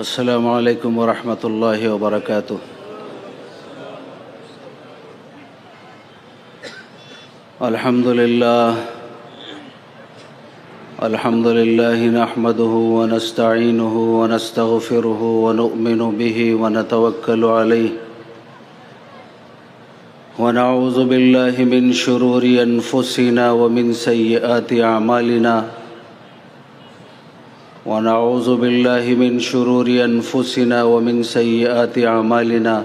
السلام علیکم ورحمۃ اللہ وبرکاتہ۔ الحمد للہ نحمده ونستعینه ونستغفره ونؤمن به ونتوکل علیہ ونعوذ باللہ من شرور انفسنا ومن سیئات اعمالنا ونعوذ باللہ من شرور انفسنا ومن سیئات اعمالنا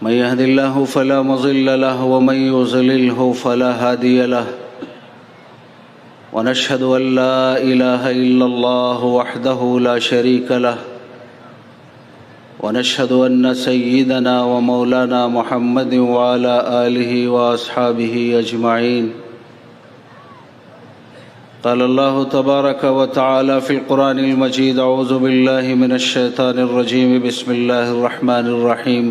من يهد الله فلا مضل له ومن يضلل فلا هادي له ونشهد أن لا إله إلا الله وحده لا شريك له ونشهد أن سيدنا ومولانا محمد وعلى آله وأصحابه أجمعين قال الله تبارك وتعالى في القرآن المجيد أعوذ بالله من الشيطان الرجيم بسم الله الرحمن الرحيم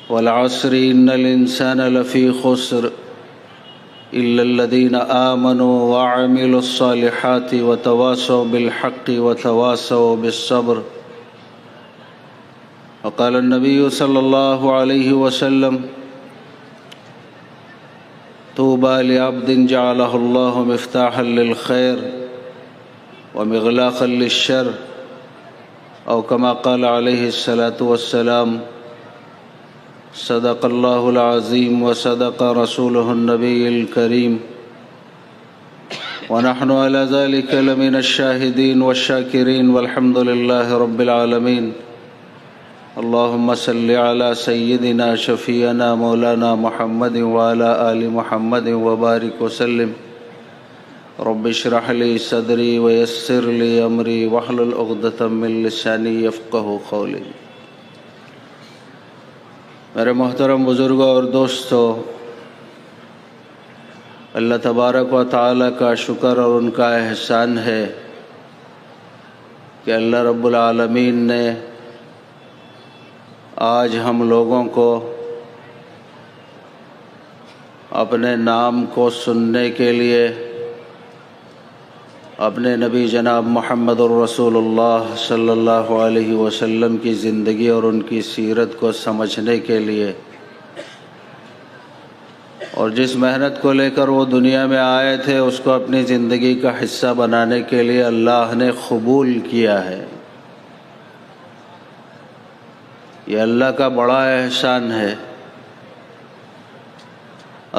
والعصر إن الإنسان لفي خسر إلا الذين آمنوا وعملوا الصالحات وتواصوا بالحق وتواصوا بالصبر وقال النبي صلى الله عليه وسلم طوبى لعبد جعله الله مفتاحا للخير ومغلاقا للشر أو كما قال عليه الصلاة والسلام صدق الله العظيم وصدق رسوله النبي الكريم ونحن على ذلك لمن الشاهدين والشاكرين والحمد لله رب العالمين اللهم صل على سيدنا شفيعنا مولانا محمد وعلى آل محمد وبارك وسلم رب اشرح لي صدري ويسر لي أمري واحلل عقدة من لساني يفقهوا قولي۔ میرے محترم بزرگوں اور دوستو، اللہ تبارک و تعالیٰ کا شکر اور ان کا احسان ہے کہ اللہ رب العالمین نے آج ہم لوگوں کو اپنے نام کو سننے کے لیے اپنے نبی جناب محمد الرسول اللہ صلی اللہ علیہ وسلم کی زندگی اور ان کی سیرت کو سمجھنے کے لیے اور جس محنت کو لے کر وہ دنیا میں آئے تھے اس کو اپنی زندگی کا حصہ بنانے کے لیے اللہ نے قبول کیا ہے۔ یہ اللہ کا بڑا احسان ہے۔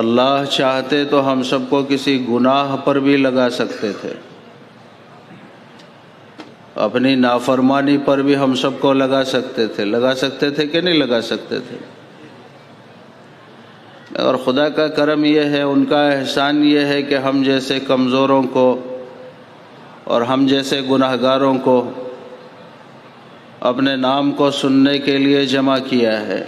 اللہ چاہتے تو ہم سب کو کسی گناہ پر بھی لگا سکتے تھے، اپنی نافرمانی پر بھی ہم سب کو لگا سکتے تھے کہ نہیں لگا سکتے تھے؟ اور خدا کا کرم یہ ہے، ان کا احسان یہ ہے کہ ہم جیسے کمزوروں کو اور ہم جیسے گناہگاروں کو اپنے نام کو سننے کے لیے جمع کیا ہے۔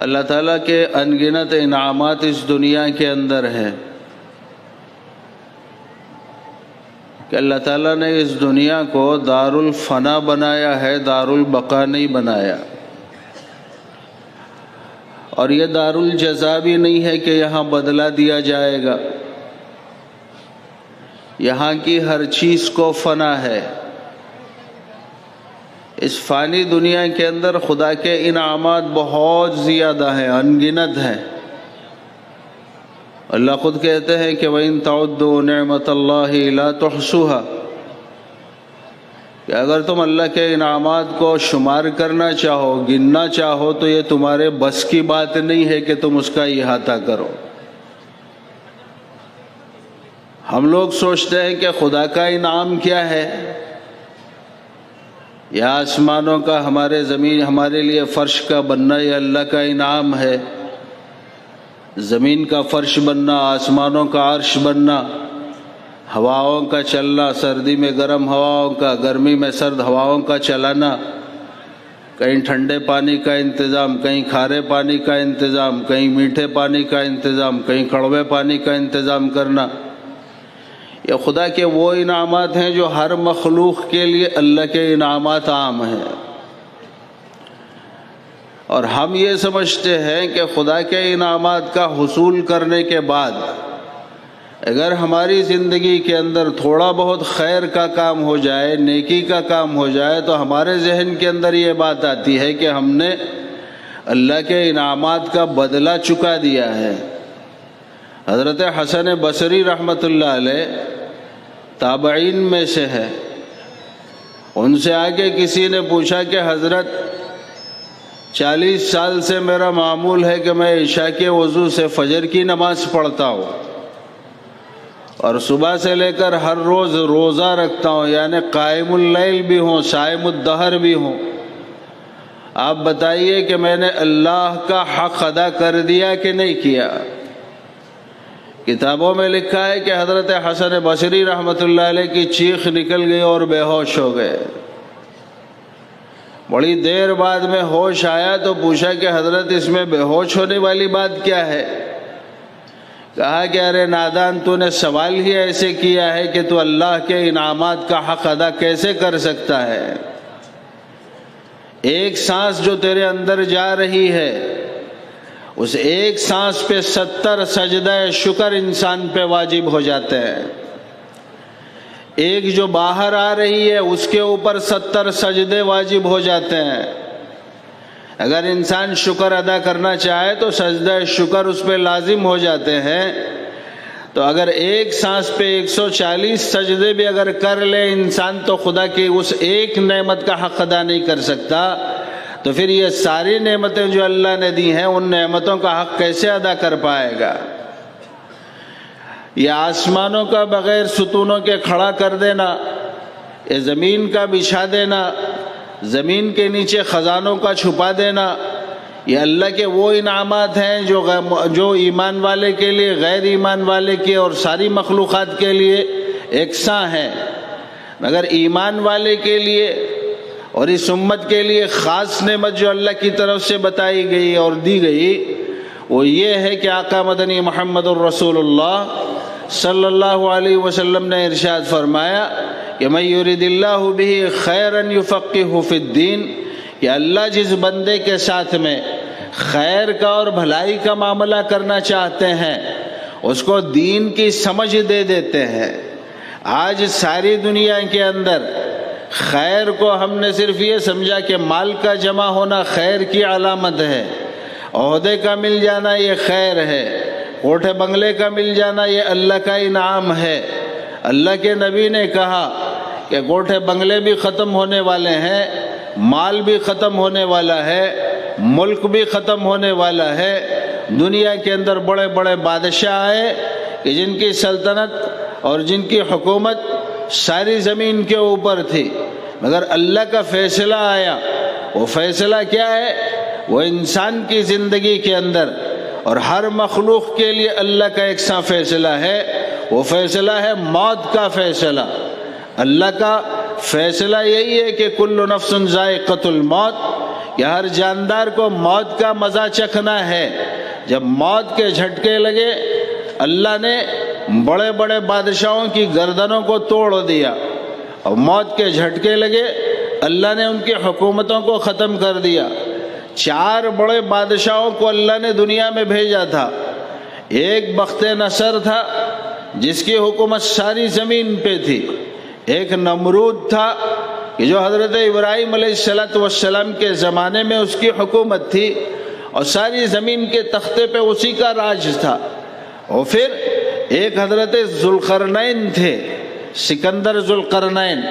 اللہ تعالیٰ کے انگنت انعامات اس دنیا کے اندر ہیں کہ اللہ تعالیٰ نے اس دنیا کو دار الفنا بنایا ہے، دار البقا نہیں بنایا، اور یہ دار الجزا بھی نہیں ہے کہ یہاں بدلہ دیا جائے گا۔ یہاں کی ہر چیز کو فنا ہے۔ اس فانی دنیا کے اندر خدا کے انعامات بہت زیادہ ہیں، انگنت ہیں۔ اللہ خود کہتے ہیں کہ وَإِن تَعُدُّوا نِعْمَةَ اللَّهِ لَا تُحْصُوهَا، کہ اگر تم اللہ کے انعامات کو شمار کرنا چاہو، گننا چاہو، تو یہ تمہارے بس کی بات نہیں ہے کہ تم اس کا احاطہ کرو۔ ہم لوگ سوچتے ہیں کہ خدا کا انعام کیا ہے؟ یا آسمانوں کا ہمارے لیے فرش کا بننا یہ اللہ کا انعام ہے، زمین کا فرش بننا، آسمانوں کا عرش بننا، ہواؤں کا چلنا، سردی میں گرم ہواؤں کا، گرمی میں سرد ہواؤں کا چلانا، کہیں ٹھنڈے پانی کا انتظام، کہیں کھارے پانی کا انتظام، کہیں میٹھے پانی کا انتظام، کہیں کڑوے پانی کا انتظام کرنا، یہ خدا کے وہ انعامات ہیں جو ہر مخلوق کے لیے اللہ کے انعامات عام ہیں۔ اور ہم یہ سمجھتے ہیں کہ خدا کے انعامات کا حصول کرنے کے بعد اگر ہماری زندگی کے اندر تھوڑا بہت خیر کا کام ہو جائے، نیکی کا کام ہو جائے، تو ہمارے ذہن کے اندر یہ بات آتی ہے کہ ہم نے اللہ کے انعامات کا بدلہ چکا دیا ہے۔ حضرت حسن بصری رحمۃ اللہ علیہ تابعین میں سے ہے۔ ان سے آگے کسی نے پوچھا کہ حضرت 40 سال سے میرا معمول ہے کہ میں عشاء کے وضو سے فجر کی نماز پڑھتا ہوں، اور صبح سے لے کر ہر روز روزہ رکھتا ہوں، یعنی قائم اللیل بھی ہوں، صائم الدہر بھی ہوں۔ آپ بتائیے کہ میں نے اللہ کا حق ادا کر دیا کہ نہیں کیا؟ کتابوں میں لکھا ہے کہ حضرت حسن بصری رحمۃ اللہ علیہ کی چیخ نکل گئی اور بے ہوش ہو گئے۔ بڑی دیر بعد میں ہوش آیا تو پوچھا کہ حضرت اس میں بے ہوش ہونے والی بات کیا ہے؟ کہا کہ ارے نادان، تو نے سوال ہی ایسے کیا ہے کہ تو اللہ کے انعامات کا حق ادا کیسے کر سکتا ہے؟ ایک سانس جو تیرے اندر جا رہی ہے، اس ایک سانس پہ 70 سجدہ شکر انسان پہ واجب ہو جاتے ہیں۔ ایک جو باہر آ رہی ہے اس کے اوپر 70 سجدے واجب ہو جاتے ہیں۔ اگر انسان شکر ادا کرنا چاہے تو سجدہ شکر اس پہ لازم ہو جاتے ہیں۔ تو اگر ایک سانس پہ 140 سجدے بھی اگر کر لے انسان تو خدا کی اس ایک نعمت کا حق ادا نہیں کر سکتا، تو پھر یہ ساری نعمتیں جو اللہ نے دی ہیں ان نعمتوں کا حق کیسے ادا کر پائے گا؟ یہ آسمانوں کا بغیر ستونوں کے کھڑا کر دینا، یہ زمین کا بچھا دینا، زمین کے نیچے خزانوں کا چھپا دینا، یہ اللہ کے وہ انعامات ہیں جو ایمان والے کے لیے، غیر ایمان والے کے اور ساری مخلوقات کے لیے یکساں ہیں، مگر ایمان والے کے لیے اور اس امت کے لیے خاص نعمت جو اللہ کی طرف سے بتائی گئی اور دی گئی وہ یہ ہے کہ آقا مدنی محمد الرسول اللہ صلی اللہ علیہ وسلم نے ارشاد فرمایا کہ من یرید اللہ بہ خیرا یفقہہ فی الدین، کہ اللہ جس بندے کے ساتھ میں خیر کا اور بھلائی کا معاملہ کرنا چاہتے ہیں اس کو دین کی سمجھ دے دیتے ہیں۔ آج ساری دنیا کے اندر خیر کو ہم نے صرف یہ سمجھا کہ مال کا جمع ہونا خیر کی علامت ہے، عہدے کا مل جانا یہ خیر ہے، کوٹھے بنگلے کا مل جانا یہ اللہ کا انعام ہے۔ اللہ کے نبی نے کہا کہ کوٹھے بنگلے بھی ختم ہونے والے ہیں، مال بھی ختم ہونے والا ہے، ملک بھی ختم ہونے والا ہے۔ دنیا کے اندر بڑے بڑے بادشاہ آئے کہ جن کی سلطنت اور جن کی حکومت ساری زمین کے اوپر تھی، مگر اللہ کا فیصلہ آیا۔ وہ فیصلہ کیا ہے؟ وہ انسان کی زندگی کے اندر اور ہر مخلوق کے لیے اللہ کا یکساں فیصلہ ہے، وہ فیصلہ ہے موت کا فیصلہ۔ اللہ کا فیصلہ یہی ہے کہ کل نفس ذائقۃ الموت، کہ ہر جاندار کو موت کا مزہ چکھنا ہے۔ جب موت کے جھٹکے لگے اللہ نے بڑے بڑے بادشاہوں کی گردنوں کو توڑ دیا، اور موت کے جھٹکے لگے اللہ نے ان کی حکومتوں کو ختم کر دیا۔ 4 بڑے بادشاہوں کو اللہ نے دنیا میں بھیجا تھا۔ ایک بخت نصر تھا جس کی حکومت ساری زمین پہ تھی، ایک نمرود تھا کہ جو حضرت ابراہیم علیہ السلام کے زمانے میں اس کی حکومت تھی اور ساری زمین کے تختے پہ اسی کا راج تھا، اور پھر ایک حضرت ذوالقرنین تھے، سکندر ذوالقرنین،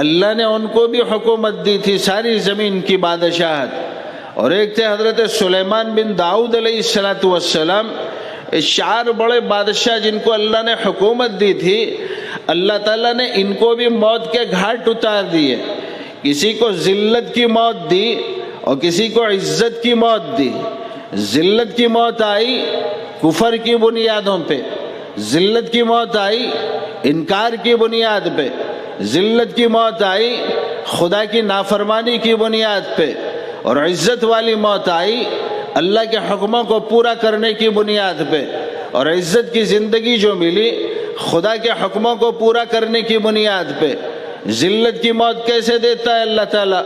اللہ نے ان کو بھی حکومت دی تھی ساری زمین کی بادشاہت، اور ایک تھے حضرت سلیمان بن داؤد علیہ السلام۔ 4 بڑے بادشاہ جن کو اللہ نے حکومت دی تھی، اللہ تعالیٰ نے ان کو بھی موت کے گھاٹ اتار دیے۔ کسی کو ذلت کی موت دی اور کسی کو عزت کی موت دی۔ ذلت کی موت آئی کفر کی بنیادوں پہ، ذلت کی موت آئی انکار کی بنیاد پہ، ذلت کی موت آئی خدا کی نافرمانی کی بنیاد پہ، اور عزت والی موت آئی اللہ کے حکموں کو پورا کرنے کی بنیاد پہ۔ اور عزت کی زندگی جو ملی خدا کے حکموں کو پورا کرنے کی بنیاد پہ۔ ذلت کی موت کیسے دیتا ہے اللہ تعالیٰ؟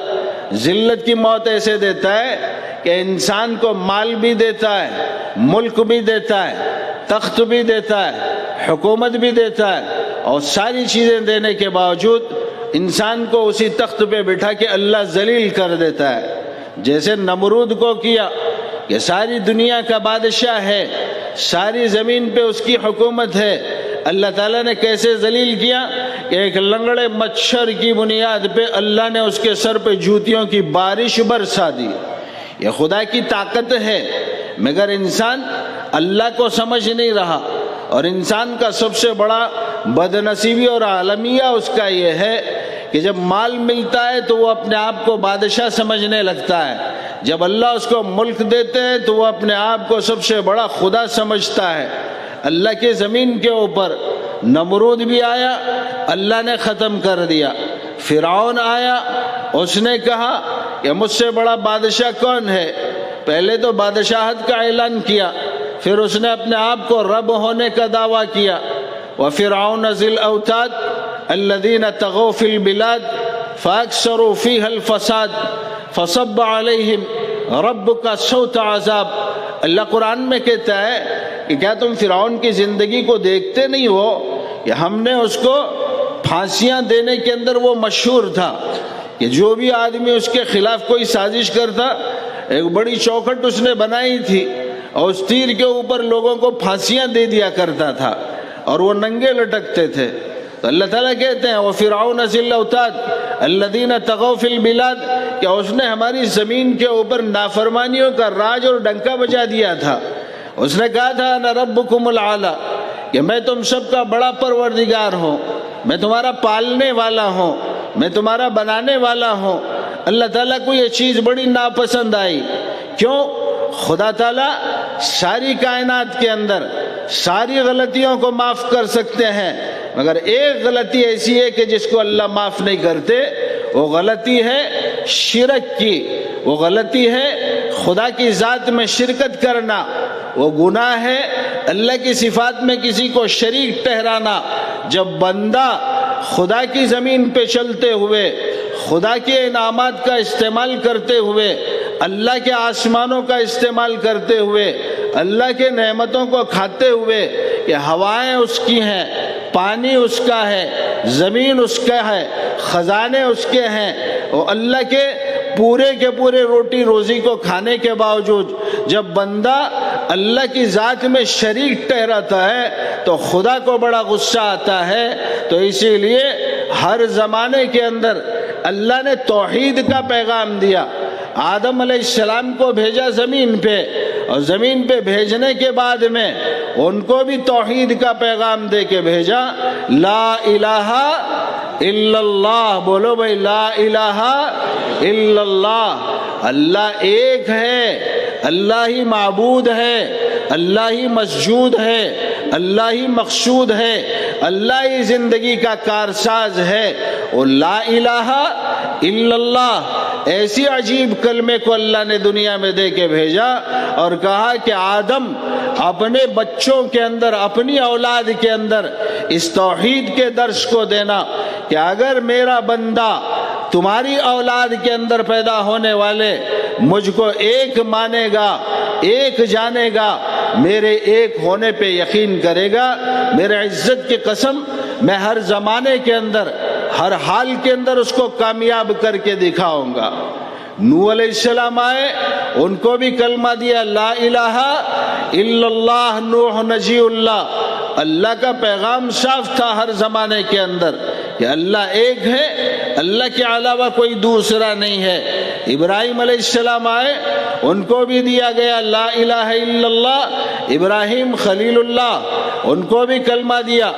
ذلت کی موت ایسے دیتا ہے کہ انسان کو مال بھی دیتا ہے، ملک بھی دیتا ہے، تخت بھی دیتا ہے، حکومت بھی دیتا ہے، اور ساری چیزیں دینے کے باوجود انسان کو اسی تخت پہ بٹھا کے اللہ ذلیل کر دیتا ہے. جیسے نمرود کو کیا کہ ساری دنیا کا بادشاہ ہے، ساری زمین پہ اس کی حکومت ہے. اللہ تعالیٰ نے کیسے ذلیل کیا کہ ایک لنگڑے مچھر کی بنیاد پہ اللہ نے اس کے سر پہ جوتیوں کی بارش برسا دی. یہ خدا کی طاقت ہے، مگر انسان اللہ کو سمجھ نہیں رہا. اور انسان کا سب سے بڑا بدنصیبی اور عالمیہ اس کا یہ ہے کہ جب مال ملتا ہے تو وہ اپنے آپ کو بادشاہ سمجھنے لگتا ہے، جب اللہ اس کو ملک دیتے ہیں تو وہ اپنے آپ کو سب سے بڑا خدا سمجھتا ہے. اللہ کی زمین کے اوپر نمرود بھی آیا، اللہ نے ختم کر دیا. فرعون آیا، اس نے کہا کہ مجھ سے بڑا بادشاہ کون ہے. پہلے تو بادشاہت کا اعلان کیا، پھر اس نے اپنے آپ کو رب ہونے کا دعویٰ کیا. وَفِرْعَوْنَ ذِي الْأَوْتَادِ الَّذِينَ طَغَوْا فِي الْبِلَادِ فَأَكْثَرُوا فِيهَا الْفَسَادَ فَصَبَّ عَلَيْهِمْ رَبُّكَ سَوْطَ عَذَابٍ. اللہ قرآن میں کہتا ہے کہ کیا تم فرعون کی زندگی کو دیکھتے نہیں ہو کہ ہم نے اس کو پھانسیاں دینے کے اندر وہ مشہور تھا کہ جو بھی آدمی اس کے خلاف کوئی سازش کرتا، ایک بڑی چوکھٹ اس نے بنائی تھی اور اس تیر کے اوپر لوگوں کو پھانسیاں دے دیا کرتا تھا اور وہ ننگے لٹکتے تھے. تو اللہ تعالیٰ کہتے ہیں وَفِرْعَوْنَ ذِي الْأَوْتَادِ الَّذِينَ طَغَوْا فِي الْبِلَادِ، کہ اس نے ہماری زمین کے اوپر نافرمانیوں کا راج اور ڈنکا بجا دیا تھا. اس نے کہا تھا انا ربکم العالی، کہ میں تم سب کا بڑا پروردگار ہوں، میں تمہارا پالنے والا ہوں، میں تمہارا بنانے والا ہوں. اللہ تعالیٰ کو یہ چیز بڑی ناپسند آئی. کیوں؟ خدا تعالیٰ ساری کائنات کے اندر ساری غلطیوں کو معاف کر سکتے ہیں، مگر ایک غلطی ایسی ہے کہ جس کو اللہ معاف نہیں کرتے. وہ غلطی ہے شرک کی، وہ غلطی ہے خدا کی ذات میں شرکت کرنا، وہ گناہ ہے اللہ کی صفات میں کسی کو شریک ٹھہرانا. جب بندہ خدا کی زمین پہ چلتے ہوئے، خدا کے انعامات کا استعمال کرتے ہوئے، اللہ کے آسمانوں کا استعمال کرتے ہوئے، اللہ کے نعمتوں کو کھاتے ہوئے، کہ ہوائیں اس کی ہیں، پانی اس کا ہے، زمین اس کا ہے، خزانے اس کے ہیں، اور اللہ کے پورے روٹی روزی کو کھانے کے باوجود جب بندہ اللہ کی ذات میں شریک ٹھہراتا ہے تو خدا کو بڑا غصہ آتا ہے. تو اسی لیے ہر زمانے کے اندر اللہ نے توحید کا پیغام دیا. آدم علیہ السلام کو بھیجا زمین پہ، اور زمین پہ بھیجنے کے بعد میں ان کو بھی توحید کا پیغام دے کے بھیجا. لا الہ الا اللہ، بولو بھائی لا الہ الا اللہ. اللہ ایک ہے، اللہ ہی معبود ہے، اللہ ہی مسجود ہے، اللہ ہی مقصود ہے، اللہ ہی زندگی کا کارساز ہے. اور لا الہ الا اللہ ایسی عجیب کلمے کو اللہ نے دنیا میں دے کے بھیجا اور کہا کہ آدم اپنے بچوں کے اندر، اپنی اولاد کے اندر اس توحید کے درس کو دینا کہ اگر میرا بندہ تمہاری اولاد کے اندر پیدا ہونے والے مجھ کو ایک مانے گا، ایک جانے گا، میرے ایک ہونے پہ یقین کرے گا، میرے عزت کی قسم میں ہر زمانے کے اندر، ہر حال کے اندر اس کو کامیاب کر کے دکھاؤں گا. نوح علیہ السلام آئے، ان کو بھی کلمہ دیا لا الہ الا اللہ نوح نجی اللہ. اللہ کا پیغام صاف تھا ہر زمانے کے اندر کہ اللہ ایک ہے، اللہ کے علاوہ کوئی دوسرا نہیں ہے. ابراہیم علیہ السلام آئے، ان کو بھی دیا گیا لا الہ الا اللہ. ابراہیم خلیل اللہ، ان کو بھی کلمہ دیا.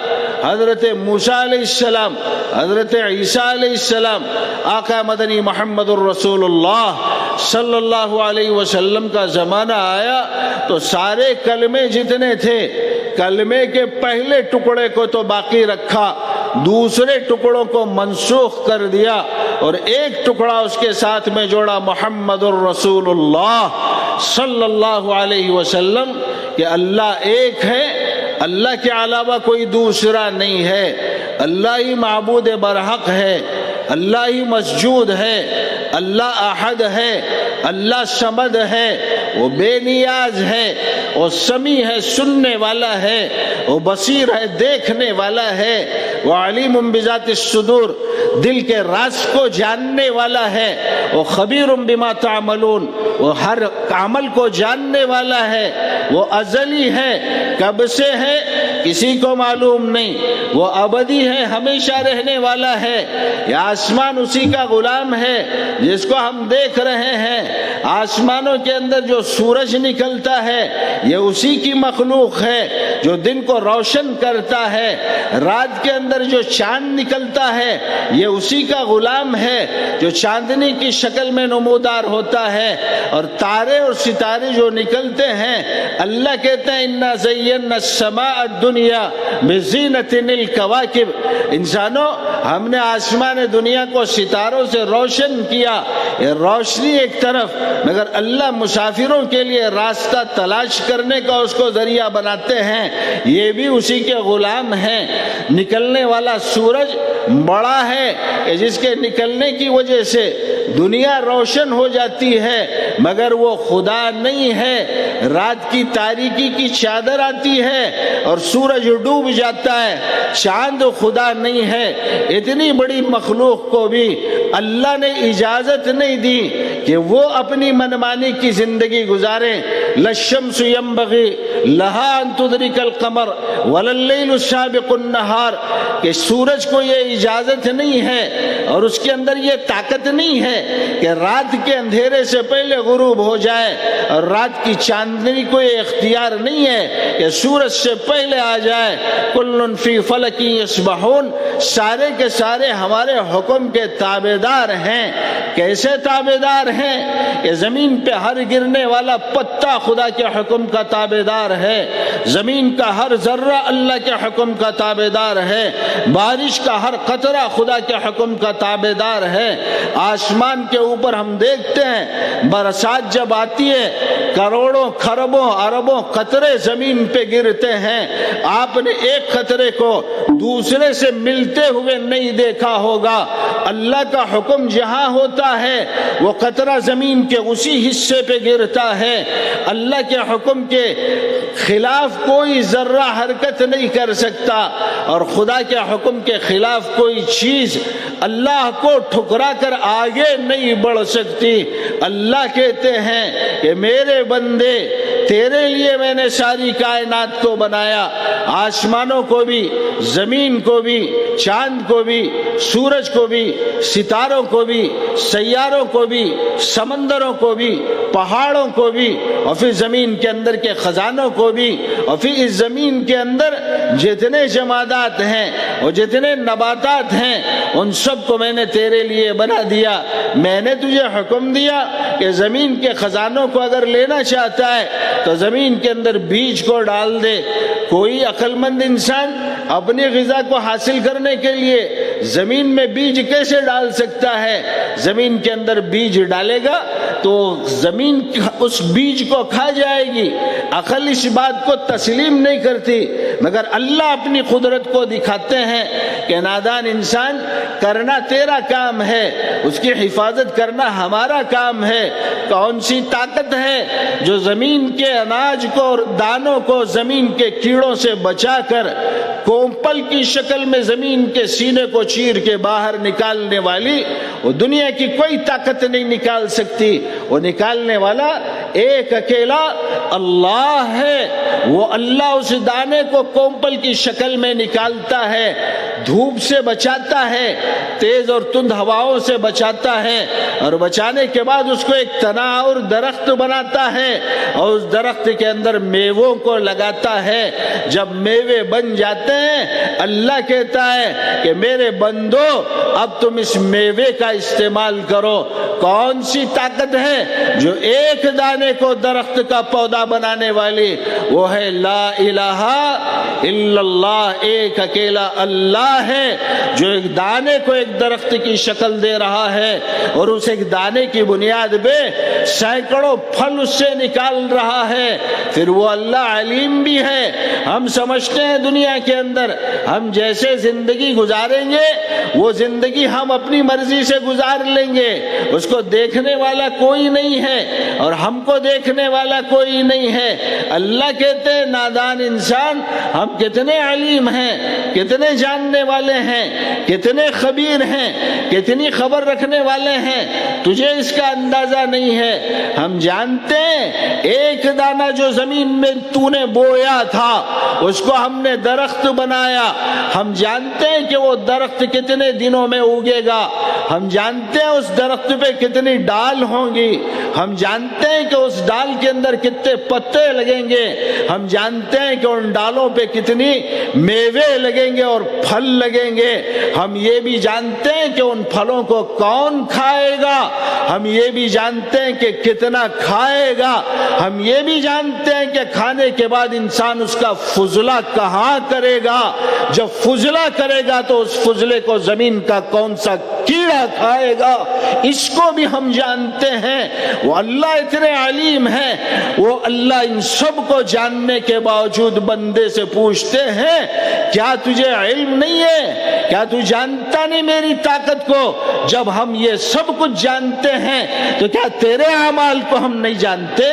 حضرت موسیٰ علیہ السلام، حضرت عیسیٰ علیہ السلام، آقا مدنی محمد الرسول اللہ صلی اللہ علیہ وسلم کا زمانہ آیا تو سارے کلمے جتنے تھے، کلمے کے پہلے ٹکڑے کو تو باقی رکھا، دوسرے ٹکڑوں کو منسوخ کر دیا اور ایک ٹکڑا اس کے ساتھ میں جوڑا محمد الرسول اللہ صلی اللہ علیہ وسلم کہ اللہ ایک ہے، اللہ کے علاوہ کوئی دوسرا نہیں ہے، اللہ ہی معبود برحق ہے، اللہ ہی مسجود ہے، اللہ احد ہے، اللہ صمد ہے، وہ بے نیاز ہے، وہ سمیع ہے، سننے والا ہے، وہ بصیر ہے، دیکھنے والا ہے، وہ علیم بذات الصدور، دل کے راز کو جاننے والا ہے، وہ خبیر بما تعملون، وہ ہر عمل کو جاننے والا ہے، وہ ازلی ہے، کب سے ہے کسی کو معلوم نہیں، وہ ابدی ہے، ہمیشہ رہنے والا ہے۔ یہ آسمان اسی کا غلام ہے جس کو ہم دیکھ رہے ہیں۔ آسمانوں کے اندر جو سورج نکلتا ہے یہ اسی کی مخلوق ہے جو دن کو روشن کرتا ہے۔ رات کے اندر جو چاند نکلتا ہے یہ اسی کا غلام ہے جو چاندنی کی شکل میں نمودار ہوتا ہے۔ اور تارے اور ستارے جو نکلتے ہیں، اللہ کہتے ہیں اِنَّا زَيَّنَّا السَّمَاءَ الدُّنْيَا بِزِينَةٍ الْكَوَاكِبِ، انسانوں ہم نے آسمان دنیا کو ستاروں سے روشن کیا۔ یہ روشنی ایک طرف، مگر اللہ مسافروں کے لیے راستہ تلاش کرنے کا اس کو ذریعہ بناتے ہیں، یہ بھی اسی کے غلام ہیں۔ نکلنے والا سورج بڑا ہے کہ جس کے نکلنے کی وجہ سے دنیا روشن ہو جاتی ہے، مگر وہ خدا نہیں ہے۔ رات کی تاریکی کی چادر آتی ہے اور سورج ڈوب جاتا ہے، چاند خدا نہیں ہے۔ اتنی بڑی مخلوق کو بھی اللہ نے اجازت نہیں دی کہ وہ اپنی منمانی کی زندگی گزاریں۔ لَلشَّمْسُ يَنبَغِي لَهَا أَن تُدْرِكَ الْقَمَرَ وَلَا اللَّيْلُ سَابِقُ النَّهَارِ، کہ سورج کو یہ اجازت نہیں ہے اور اس کے اندر یہ طاقت نہیں ہے کہ رات کے اندھیرے سے پہلے غروب ہو جائے، اور رات کی چاندنی کو یہ اختیار نہیں ہے کہ سورج سے پہلے آ جائے۔ کل فی فلک یسبحون، سارے کے سارے ہمارے حکم کے تابعدار ہیں۔ کیسے تابعدار ہیں؟ کہ زمین پہ ہر گرنے والا پتا خدا کے حکم کا تابعدار ہے، زمین کا ہر ذرہ اللہ کے حکم کا تابعدار ہے، بارش کا ہر قطرہ خدا کے حکم کا تابعدار ہے۔ آسمان کے اوپر ہم دیکھتے ہیں برسات جب آتی ہے کروڑوں کھربوں اربوں قطرے زمین پہ گرتے ہیں۔ آپ نے ایک قطرے کو دوسرے سے ملتے ہوئے نہیں دیکھا ہوگا۔ اللہ کا حکم جہاں ہوتا ہے وہ قطرہ زمین کے اسی حصے پہ گرتا ہے۔ اللہ کے حکم کے خلاف کوئی ذرہ حرکت نہیں کر سکتا، اور خدا کے حکم کے خلاف کوئی چیز اللہ کو ٹھکرا کر آگے نہیں بڑھ سکتی۔ اللہ کہتے ہیں کہ میرے بندے تیرے لیے میں نے ساری کائنات کو بنایا، آسمانوں کو بھی، زمین کو بھی، چاند کو بھی، سورج کو بھی، ستاروں کو بھی، سیاروں کو بھی، سمندروں کو بھی، پہاڑوں کو بھی، اور پھر زمین کے اندر کے خزانوں کو بھی، اور پھر اس زمین کے اندر جتنے جمادات ہیں اور جتنے نباتات ہیں ان سب کو میں نے تیرے لیے بنا دیا۔ میں نے تجھے حکم دیا کہ زمین کے خزانوں کو اگر لینا چاہتا ہے تو زمین کے اندر بیج کو ڈال دے۔ کوئی عقل مند انسان اپنی غذا کو حاصل کرنے کے لیے زمین میں بیج کیسے ڈال سکتا ہے؟ زمین کے اندر بیج ڈالے گا تو زمین اس بیج کو کھا جائے گی۔ عقل اس بات کو تسلیم نہیں کرتی، مگر اللہ اپنی قدرت کو دکھاتے ہیں کہ نادان انسان، کرنا تیرا کام ہے، اس کی حفاظت کرنا ہمارا کام ہے۔ کون سی طاقت ہے جو زمین کے اناج کو اور دانوں کو زمین کے کیڑوں سے بچا کر کومپل کی شکل میں زمین کے سینے کو چیر کے باہر نکالنے والی؟ وہ دنیا کی کوئی طاقت نہیں نکال سکتی۔ وہ نکالنے والا ایک اکیلا اللہ ہے۔ وہ اللہ اس دانے کو کومپل کی شکل میں نکالتا ہے، دھوپ سے بچاتا ہے، تیز اور تند ہواؤں سے بچاتا ہے، اور بچانے کے بعد اس کو ایک تنا اور درخت بناتا ہے، اور اس درخت کے اندر میووں کو لگاتا ہے۔ جب میوے بن جاتے ہیں اللہ کہتا ہے کہ میرے بندو اب تم اس میوے کا استعمال کرو۔ کون سی طاقت ہے جو ایک دانے کو درخت کا پودا بنانے والی؟ وہ ہے لا الہ الا اللہ، ایک اکیلا اللہ اللہ ہے جو ایک دانے کو ایک درخت کی شکل دے رہا ہے اور اس ایک دانے کی بنیاد پہ سینکڑوں پھل اس سے نکال رہا ہے، پھر وہ اللہ علیم بھی ہے۔ ہم سمجھتے ہیں دنیا کے اندر ہم جیسے زندگی گزاریں گے وہ زندگی ہم اپنی مرضی سے گزار لیں گے، اس کو دیکھنے والا کوئی نہیں ہے اور ہم کو دیکھنے والا کوئی نہیں ہے۔ اللہ کہتے ہیں نادان انسان ہم کتنے علیم ہیں، کتنے جاننے والے ہیں، کتنے خبیر ہیں، کتنی خبر رکھنے والے ہیں، تجھے اس کا اندازہ نہیں ہے۔ ہم جانتے ہیں ایک دانہ جو زمین میں تو نے بویا تھا اس کو ہم نے درخت بنایا، ہم جانتے ہیں کہ وہ درخت کتنے دنوں میں اگے گا، ہم جانتے ہیں اس درخت پہ کتنی ڈال ہوں گی، ہم جانتے ہیں کہ اس ڈال کے اندر کتنے پتے لگیں گے، ہم جانتے ہیں کہ ان ڈالوں پہ کتنی میوے لگیں گے اور پھل لگیں گے، ہم یہ بھی جانتے ہیں کہ ان پھلوں کو کون کھائے گا، ہم یہ بھی جانتے ہیں کہ کتنا کھائے گا، ہم یہ بھی جانتے ہیں کہ کھانے کے بعد انسان اس کا فضلہ کہاں کرے گا، جب فضلہ کرے گا تو اس فضلے کو زمین کا کون سا کیڑا کھائے گا، اس کو بھی ہم جانتے ہیں۔ وہ اللہ اتنے علیم ہے، وہ اللہ ان سب کو جاننے کے باوجود بندے سے پوچھتے ہیں کیا تجھے علم نہیں ہے، کیا تو جانتا نہیں میری طاقت کو؟ جب ہم یہ سب کچھ جانتے ہیں تو کیا تیرے اعمال کو ہم نہیں جانتے؟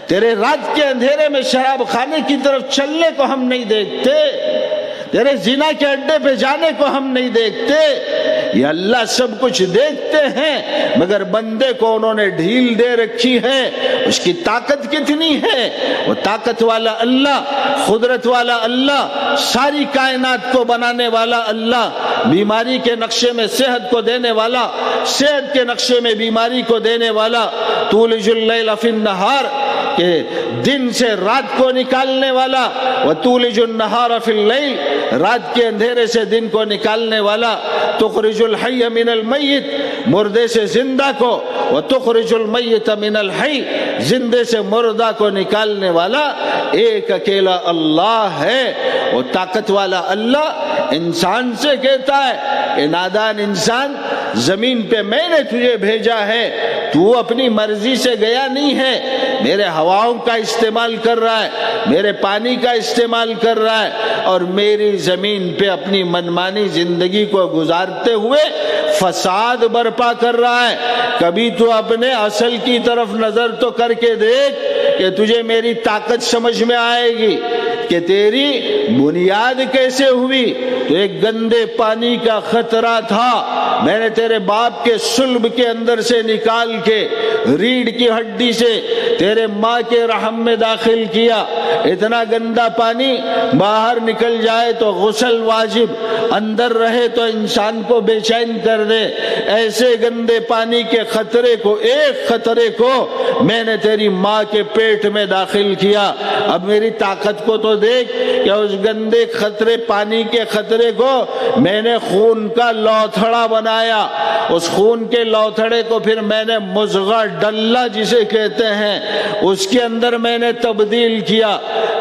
تیرے رات کے اندھیرے میں شراب خانے کی طرف چلنے کو ہم نہیں دیکھتے؟ تیرے زنا کے اڈے پہ جانے کو ہم نہیں دیکھتے؟ یہ اللہ سب کچھ دیکھتے ہیں، مگر بندے کو انہوں نے ڈھیل دے رکھی ہے۔ اس کی طاقت کتنی ہے؟ وہ طاقت والا اللہ، قدرت والا اللہ، ساری کائنات کو بنانے والا اللہ، بیماری کے نقشے میں صحت کو دینے والا، صحت کے نقشے میں بیماری کو دینے والا، تولج اللیل فی النہار کہ دن سے رات کو نکالنے والا، وتولج النہار فی اللیل رات کے اندھیرے سے دن کو نکالنے والا، تخرج الحی من المیت مردے سے زندہ کو، وتخرج المیت من الحی زندے سے مردہ کو نکالنے والا ایک اکیلا اللہ ہے۔ وہ طاقت والا اللہ انسان سے کہتا ہے کہ نادان انسان، زمین پہ میں نے تجھے بھیجا ہے، تو اپنی مرضی سے گیا نہیں ہے، میرے ہواؤں کا استعمال کر رہا ہے، میرے پانی کا استعمال کر رہا ہے اور میری زمین پہ اپنی منمانی زندگی کو گزارتے ہوئے فساد برپا کر رہا ہے۔ کبھی تو اپنے اصل کی طرف نظر تو کر کے دیکھ کہ تجھے میری طاقت سمجھ میں آئے گی کہ تیری بنیاد کیسے ہوئی۔ تو ایک گندے پانی کا خطرہ تھا، میں نے تیرے باپ کے صلب کے اندر سے نکال کے ریڑھ کی ہڈی سے تیرے ماں کے رحم میں داخل کیا۔ اتنا گندا پانی باہر نکل جائے تو غسل واجب، اندر رہے تو انسان کو بے چین کر دے۔ ایسے گندے پانی کے خطرے کو، ایک خطرے کو میں نے تیری ماں کے پیٹ میں داخل کیا۔ اب میری طاقت کو تو دیکھ کہ اس گندے خطرے پانی کے خطرے کو میں نے خون کا لوتھڑا بنایا، اس خون کے لوتھڑے کو پھر میں نے مضغہ ڈلہ جسے کہتے ہیں اس کے اندر میں نے تبدیل کیا۔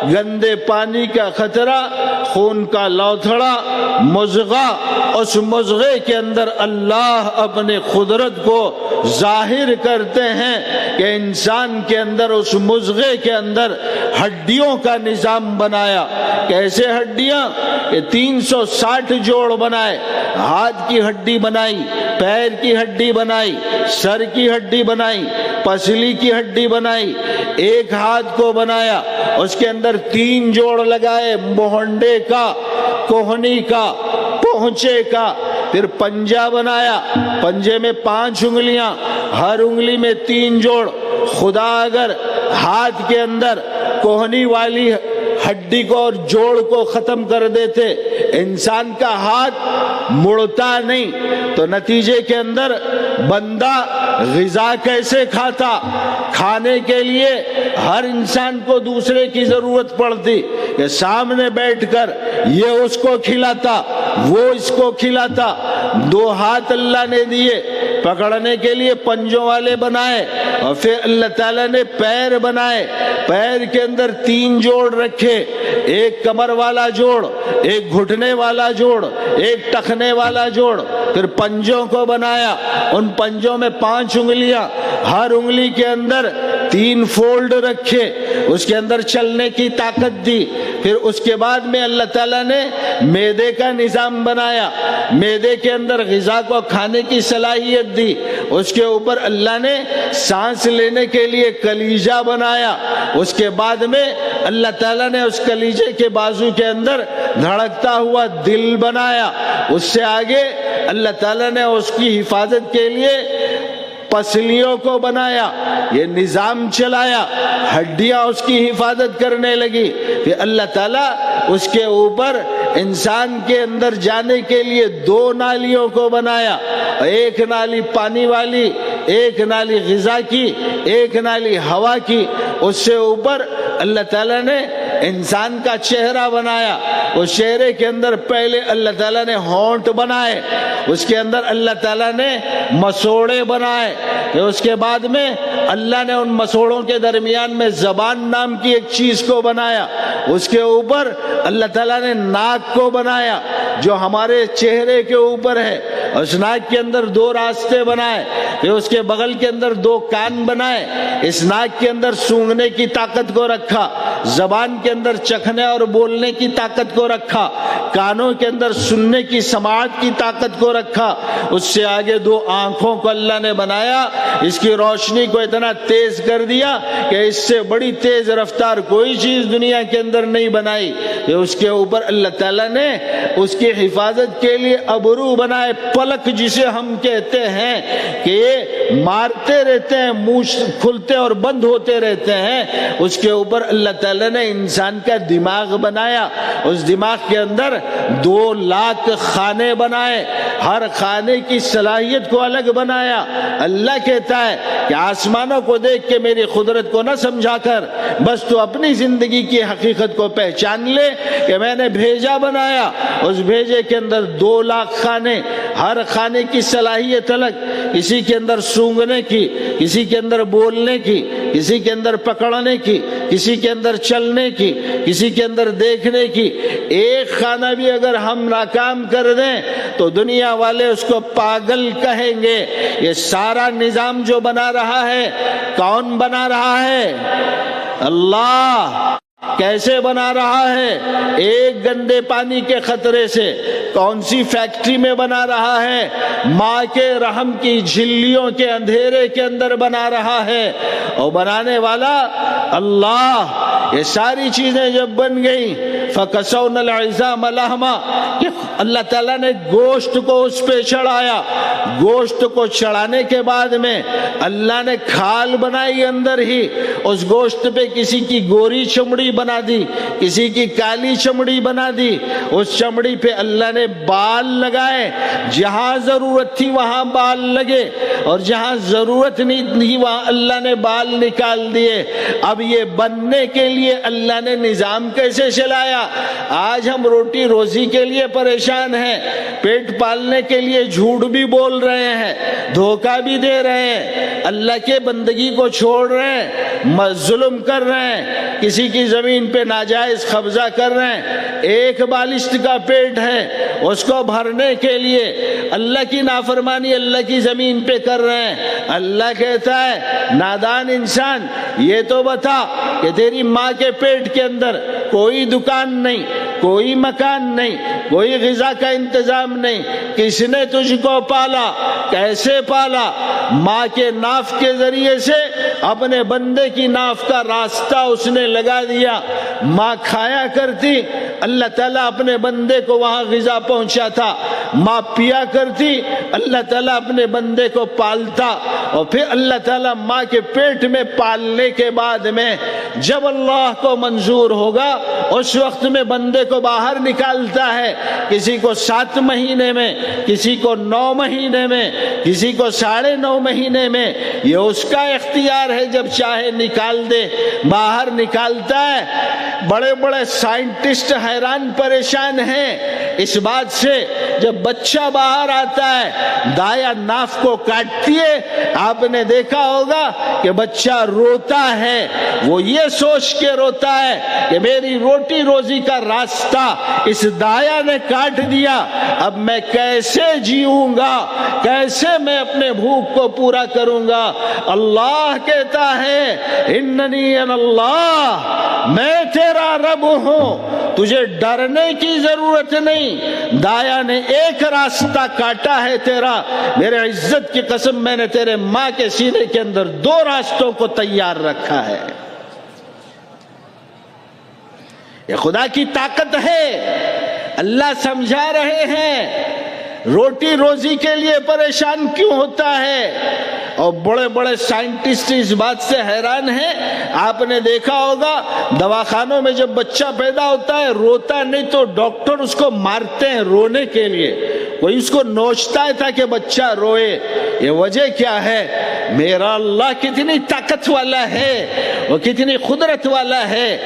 گندے پانی کا خطرہ، خون کا لوتھڑا، مضغہ، اس مضغے کے اندر اللہ اپنے قدرت کو ظاہر کرتے ہیں کہ انسان کے اندر اس مضغے کے اندر ہڈیوں کا نظام بنایا۔ کیسے ہڈیاں؟ کہ 360 جوڑ بنائے، ہاتھ کی ہڈی بنائی، پیر کی ہڈی بنائی، سر کی ہڈی بنائی، پسلی کی ہڈی بنائی، ایک ہاتھ کو بنایا، اس کے اندر 3 جوڑ لگائے، مہنڈے کا، کوہنی کا، پہنچے کا، پھر پنجہ بنایا، پنجے میں 5 انگلیاں، ہر انگلی میں 3 جوڑ۔ خدا اگر ہاتھ کے اندر کوہنی والی ہڈی کو اور جوڑ کو ختم کر دیتے، انسان کا ہاتھ مڑتا نہیں، تو نتیجے کے اندر بندہ غذا کیسے کھاتا؟ کھانے کے لیے ہر انسان کو دوسرے کی ضرورت پڑتی کہ سامنے بیٹھ کر یہ اس کو کھلاتا، وہ اس کو کھلاتا۔ 2 ہاتھ اللہ نے دیے، پکڑنے کے لیے پنجوں والے بنائے، اور پھر اللہ تعالیٰ نے پیر بنائے، پیر کے اندر 3 جوڑ رکھے، ایک کمر والا جوڑ، ایک گھٹنے والا جوڑ، ایک ٹخنے والا جوڑ، پھر پنجوں کو بنایا، ان پنجوں میں 5 انگلیاں، ہر انگلی کے اندر 3 فولڈ رکھے، اس کے اندر چلنے کی طاقت دی۔ پھر اس کے بعد میں اللہ تعالیٰ نے معدے کا نظام بنایا، معدے کے اندر غذا کو کھانے کی صلاحیت دی، اس کے اوپر اللہ نے سانس لینے کے لیے کلیجہ بنایا، اس کے بعد میں اللہ تعالیٰ نے اس کلیجے کے بازو کے اندر دھڑکتا ہوا دل بنایا، اس سے آگے اللہ تعالیٰ نے اس کی حفاظت کے لیے پسلیوں کو بنایا، یہ نظام چلایا، ہڈیاں اس کی حفاظت کرنے لگی۔ پھر اللہ تعالیٰ اس کے اوپر انسان کے اندر جانے کے لیے 2 نالیوں کو بنایا، ایک نالی پانی والی، ایک نالی غذا کی، ایک نالی ہوا کی۔ اس سے اوپر اللہ تعالیٰ نے انسان کا چہرہ بنایا، اس چہرے کے اندر پہلے اللہ تعالیٰ نے ہونٹ بنائے، اس کے اندر اللہ تعالیٰ نے مسوڑے بنائے، اس کے بعد میں اللہ نے ان مسوڑوں کے درمیان میں زبان نام کی ایک چیز کو بنایا، اس کے اوپر اللہ تعالیٰ نے ناک کو بنایا جو ہمارے چہرے کے اوپر ہے، اس ناک کے اندر 2 راستے بنائے، پھر اس کے بغل کے اندر 2 کان بنائے، اس ناک کے اندر سونگھنے کی طاقت کو رکھا، زبان کے اندر چکھنے اور بولنے کی طاقت کو رکھا، کانوں کے اندر سننے کی سماعت کی طاقت کو رکھا، اس سے آگے 2 آنکھوں کو اللہ نے بنایا، اس کی روشنی کو اتنا تیز کر دیا کہ اس سے بڑی تیز رفتار کوئی چیز دنیا کے اندر نہیں بنائی۔ کہ اس کے اوپر اللہ تعالیٰ نے اس کی حفاظت کے لیے ابرو بنائے، پلک جسے ہم کہتے ہیں کہ یہ مارتے رہتے ہیں، منہ کھلتے اور بند ہوتے رہتے ہیں، اس کے اوپر اللہ تعالیٰ نے انسان کا دماغ بنایا، اس دماغ کے اندر 2 لاکھ خانے بنائے، ہر خانے کی صلاحیت کو الگ بنایا۔ اللہ کہتا ہے کہ آسمانوں کو دیکھ کے میری قدرت کو نہ سمجھا کر بس تو اپنی زندگی کی حقیقت کو پہچان لے کہ میں نے بھیجا بنایا، اس بھیجے کے اندر 2 لاکھ خانے، ہر خانے کی صلاحیت الگ، کسی کے اندر سونگھنے کی، کسی کے اندر بولنے کی، کسی کے اندر پکڑنے کی، کسی کے اندر چلنے کی، کسی کے اندر دیکھنے کی۔ ایک خانہ بھی اگر ہم ناکام کر دیں تو دنیا والے اس کو پاگل کہیں گے۔ یہ سارا نظام جو بنا رہا ہے کون بنا رہا ہے؟ اللہ۔ کیسے بنا رہا ہے؟ ایک گندے پانی کے خطرے سے۔ کون سی فیکٹری میں بنا رہا ہے؟ ماں کے رحم کی جھلیوں کے اندھیرے کے اندر بنا رہا ہے، اور بنانے والا اللہ۔ یہ ساری چیزیں جب بن گئی فَكَسَوْنَا الْعِظَامَ لَحْمًا، کہ اللہ تعالیٰ نے گوشت کو اس پہ چڑھایا، گوشت کو چڑھانے کے بعد میں اللہ نے کھال بنائی اندر ہی، اس گوشت پہ کسی کی گوری چمڑی بنا دی، کسی کی کالی چمڑی بنا دی، اس چمڑی پہ اللہ نے بال لگائے، جہاں ضرورت تھی وہاں بال لگے، اور جہاں ضرورت نہیں تھی وہاں اللہ نے بال نکال دیے۔ اب یہ بننے کے لیے اللہ نے نظام کیسے چلایا؟ آج ہم روٹی روزی کے لیے پریشان ہیں، پیٹ پالنے کے لیے جھوٹ بھی بول رہے ہیں، دھوکہ بھی دے رہے ہیں، اللہ کے بندگی کو چھوڑ رہے ہیں، ظلم کر رہے ہیں، کسی کی زمین پہ ناجائز قبضہ کر رہے ہیں۔ ایک بالشت کا پیٹ ہے، اس کو بھرنے کے لیے اللہ کی نافرمانی اللہ کی زمین پہ کر رہے ہیں۔ اللہ کہتا ہے نادان انسان، یہ تو بتا کہ تیری ماں کے پیٹ کے اندر کوئی دکان نہیں، کوئی مکان نہیں، کوئی غذا کا انتظام نہیں، کس نے تجھ کو پالا؟ کیسے پالا؟ ماں کے ناف کے ذریعے سے اپنے بندے کی ناف کا راستہ اس نے لگا دیا۔ ماں کھایا کرتی، اللہ تعالیٰ اپنے بندے کو وہاں غذا پہنچاتا، ماں پیا کرتی، اللہ تعالیٰ اپنے بندے کو پالتا، اور پھر اللہ تعالیٰ ماں کے پیٹ میں پالنے کے بعد میں جب اللہ کو منظور ہوگا اس وقت میں بندے کو باہر نکالتا ہے، کسی کو 7 مہینے میں، کسی کو 9 مہینے میں، کسی کو 9.5 مہینے میں، یہ اس کا اختیار ہے، جب چاہے نکال دے، باہر نکالتا ہے۔ بڑے بڑے سائنٹسٹ حیران پریشان ہیں اس بات سے، جب بچہ باہر آتا ہے دایا ناف کو کاٹتی ہے، آپ نے دیکھا ہوگا کہ بچہ روتا ہے، وہ یہ سوچ کے روتا ہے کہ میری روٹی روزی کا راستہ اس دایا نے کاٹ دیا، اب میں کیسے جیوں گا، کیسے میں اپنے بھوک کو پورا کروں گا۔ اللہ کہتا ہے اننی انا اللہ، میں تیرا رب ہوں، تجھے ڈرنے کی ضرورت نہیں۔ دایا نے ایک راستہ کاٹا ہے تیرا، میرے عزت کی قسم میں نے تیرے ماں کے سینے کے اندر 2 راستوں کو تیار رکھا ہے۔ یہ خدا کی طاقت ہے۔ اللہ سمجھا رہے ہیں روٹی روزی کے لیے پریشان کیوں ہوتا ہے، اور بڑے بڑے سائنٹسٹ اس بات سے حیران ہیں۔ آپ نے دیکھا ہوگا دواخانوں میں جب بچہ پیدا ہوتا ہے روتا نہیں تو ڈاکٹر اس کو مارتے ہیں رونے کے لیے، کوئی اس کو نوچتا ہے تاکہ بچہ روئے۔ یہ وجہ کیا ہے؟ میرا اللہ کتنی طاقت والا ہے، وہ کتنی قدرت والا ہے،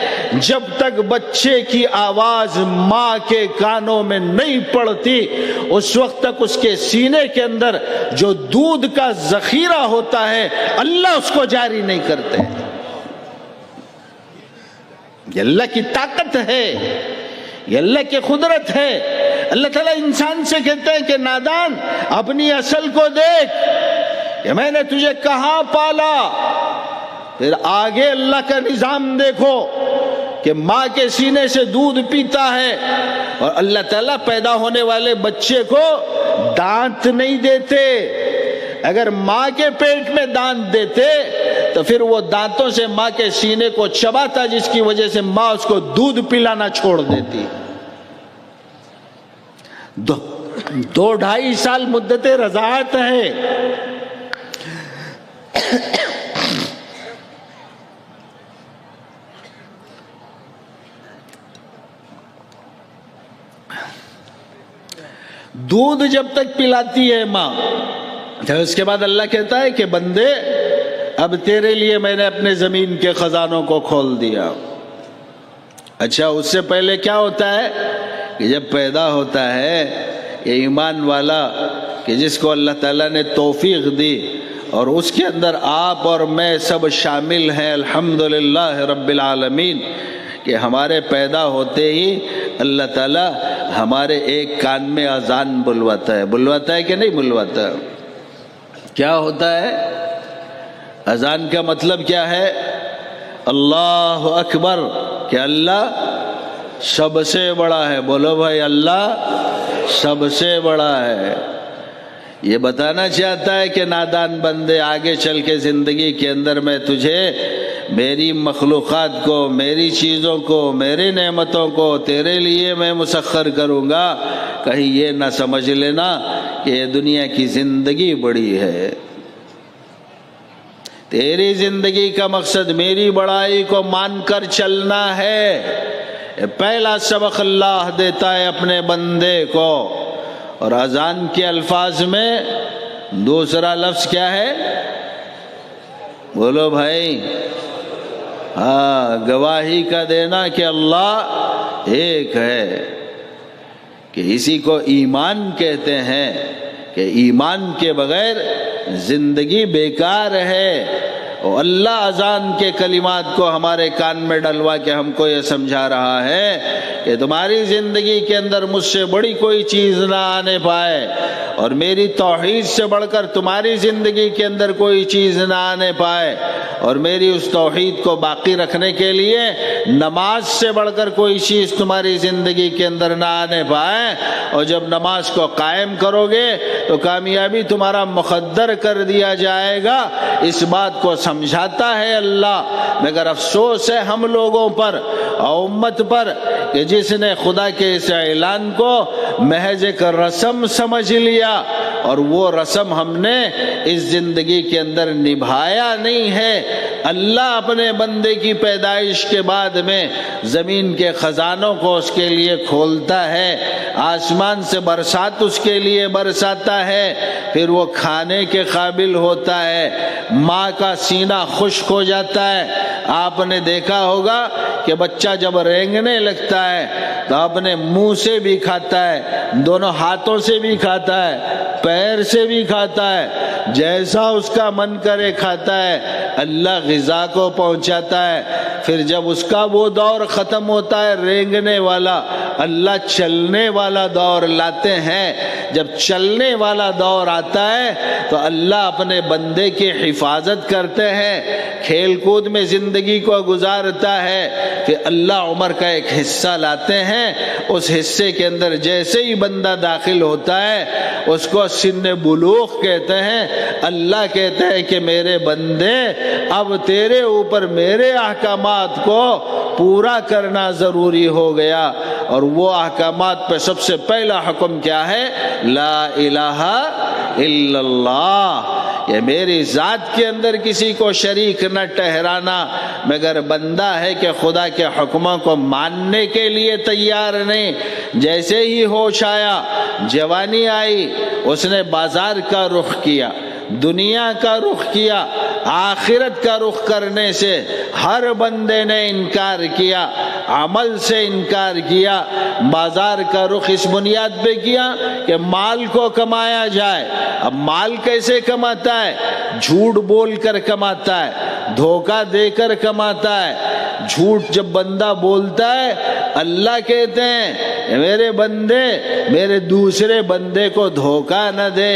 جب تک بچے کی آواز ماں کے کانوں میں نہیں پڑتی اس وقت تک اس کے سینے کے اندر جو دودھ کا ذخیرہ ہوتا ہے اللہ اس کو جاری نہیں کرتے۔ یہ اللہ کی طاقت ہے، یہ اللہ کی قدرت ہے۔ اللہ تعالیٰ انسان سے کہتے ہیں کہ نادان اپنی اصل کو دیکھ کہ میں نے تجھے کہاں پالا۔ پھر آگے اللہ کا نظام دیکھو کہ ماں کے سینے سے دودھ پیتا ہے، اور اللہ تعالیٰ پیدا ہونے والے بچے کو دانت نہیں دیتے۔ اگر ماں کے پیٹ میں دانت دیتے تو پھر وہ دانتوں سے ماں کے سینے کو چباتا، جس کی وجہ سے ماں اس کو دودھ پلانا چھوڑ دیتی۔ 2-2.5 سال مدت رضاعت ہے۔ دودھ جب تک پلاتی ہے ماں، اس کے بعد اللہ کہتا ہے کہ بندے اب تیرے لیے میں نے اپنے زمین کے خزانوں کو کھول دیا۔ اچھا، اس سے پہلے کیا ہوتا ہے کہ جب پیدا ہوتا ہے یہ ایمان والا کہ جس کو اللہ تعالیٰ نے توفیق دی اور اس کے اندر آپ اور میں سب شامل ہیں، الحمدللہ رب العالمین، کہ ہمارے پیدا ہوتے ہی اللہ تعالیٰ ہمارے ایک کان میں اذان بلواتا ہے کہ نہیں بلواتا؟ کیا ہوتا ہے اذان کا مطلب؟ کیا ہے؟ اللہ اکبر، کہ اللہ سب سے بڑا ہے۔ بولو بھائی، اللہ سب سے بڑا ہے۔ یہ بتانا چاہتا ہے کہ نادان بندے آگے چل کے زندگی کے اندر میں تجھے میری مخلوقات کو، میری چیزوں کو، میری نعمتوں کو تیرے لیے میں مسخر کروں گا، کہیں یہ نہ سمجھ لینا کہ یہ دنیا کی زندگی بڑی ہے۔ تیری زندگی کا مقصد میری بڑائی کو مان کر چلنا ہے۔ پہلا سبق اللہ دیتا ہے اپنے بندے کو، اور اذان کے الفاظ میں دوسرا لفظ کیا ہے؟ بولو بھائی، گواہی کا دینا کہ اللہ ایک ہے، کہ اسی کو ایمان کہتے ہیں، کہ ایمان کے بغیر زندگی بیکار ہے۔ اور اللہ اذان کے کلمات کو ہمارے کان میں ڈلوا کے ہم کو یہ سمجھا رہا ہے کہ تمہاری زندگی کے اندر مجھ سے بڑی کوئی چیز نہ آنے پائے، اور میری توحید سے بڑھ کر تمہاری زندگی کے اندر کوئی چیز نہ آنے پائے، اور میری اس توحید کو باقی رکھنے کے لیے نماز سے بڑھ کر کوئی چیز تمہاری زندگی کے اندر نہ آنے پائے۔ اور جب نماز کو قائم کرو گے تو کامیابی تمہارا مقدر کر دیا جائے گا۔ اس بات کو سمجھاتا ہے اللہ، مگر افسوس ہے ہم لوگوں پر اور امت پر کہ جس نے خدا کے اس اعلان کو محض ایک رسم سمجھ لیا، اور وہ رسم ہم نے اس زندگی کے اندر نبھایا نہیں ہے۔ اللہ اپنے بندے کی پیدائش کے بعد میں زمین کے خزانوں کو اس کے لیے کھولتا ہے، آسمان سے برسات اس کے لیے برساتا ہے، پھر وہ کھانے کے قابل ہوتا ہے، ماں کا سینہ خشک ہو جاتا ہے۔ آپ نے دیکھا ہوگا کہ بچہ جب رینگنے لگتا ہے تو اپنے منہ سے بھی کھاتا ہے، دونوں ہاتھوں سے بھی کھاتا ہے، پیر سے بھی کھاتا ہے، جیسا اس کا من کرے کھاتا ہے۔ اللہ غذا کو پہنچاتا ہے، پھر جب اس کا وہ دور ختم ہوتا ہے رینگنے والا، اللہ چلنے والا دور لاتے ہیں۔ جب چلنے والا دور آتا ہے تو اللہ اپنے بندے کی حفاظت کرتے ہیں، کھیل کود میں زندگی کو گزارتا ہے، پھر اللہ عمر کا ایک حصہ لاتے ہیں، اس حصے کے اندر جیسے ہی بندہ داخل ہوتا ہے اس کو سن بلوغ کہتے ہیں۔ اللہ کہتے ہیں کہ میرے بندے اب تیرے اوپر میرے احکامات کو پورا کرنا ضروری ہو گیا، اور وہ احکامات پہ سب سے پہلا حکم کیا ہے؟ لا الہ الا اللہ، یہ میری ذات کے اندر کسی کو شریک نہ ٹھہرانا۔ مگر بندہ ہے کہ خدا کے حکموں کو ماننے کے لیے تیار نہیں۔ جیسے ہی ہوش آیا، جوانی آئی، اس نے بازار کا رخ کیا، دنیا کا رخ کیا، آخرت کا رخ کرنے سے ہر بندے نے انکار کیا، عمل سے انکار کیا۔ بازار کا رخ اس بنیاد پہ کیا کہ مال کو کمایا جائے۔ اب مال کیسے کماتا ہے؟ جھوٹ بول کر کماتا ہے، دھوکہ دے کر کماتا ہے۔ جھوٹ جب بندہ بولتا ہے، اللہ کہتے ہیں میرے بندے میرے دوسرے بندے کو دھوکہ نہ دے۔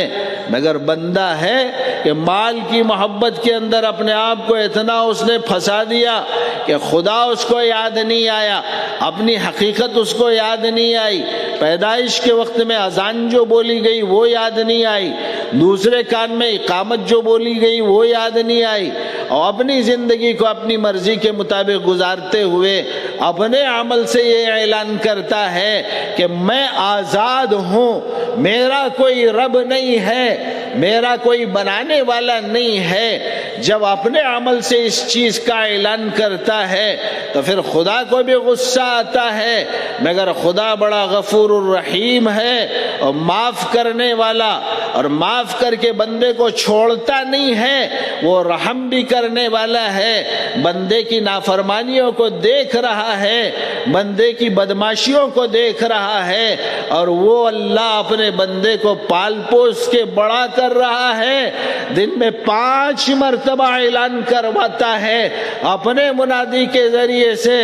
مگر بندہ ہے کہ مال کی محبت کے اندر اپنے آپ کو اتنا اس نے پھنسا دیا کہ خدا اس کو یاد نہیں آیا، اپنی حقیقت اس کو یاد نہیں آئی، پیدائش کے وقت میں اذان جو بولی گئی وہ یاد نہیں آئی، دوسرے کان میں اقامت جو بولی گئی وہ یاد نہیں آئی، اور اپنی زندگی کو اپنی مرضی کے مطابق گزارتے ہوئے اپنے عمل سے یہ اعلان کرتا ہے کہ میں آزاد ہوں، میرا کوئی رب نہیں ہے، میرا کوئی بنانے والا نہیں ہے۔ جب اپنے عمل سے اس چیز کا اعلان کرتا ہے تو پھر خدا کو بھی غصہ آتا ہے، مگر خدا بڑا غفور الرحیم ہے اور معاف کرنے والا، اور معاف کر کے بندے کو چھوڑتا نہیں ہے، وہ رحم بھی کرنے والا ہے۔ بندے کی نافرمانیوں کو دیکھ رہا ہے، بندے کی بدماشیوں کو دیکھ رہا ہے، اور وہ اللہ اپنے بندے کو پال پوس کے بڑا کر رہا ہے۔ دن میں 5 مرتبہ اعلان کرواتا ہے اپنے منادی کے ذریعے سے،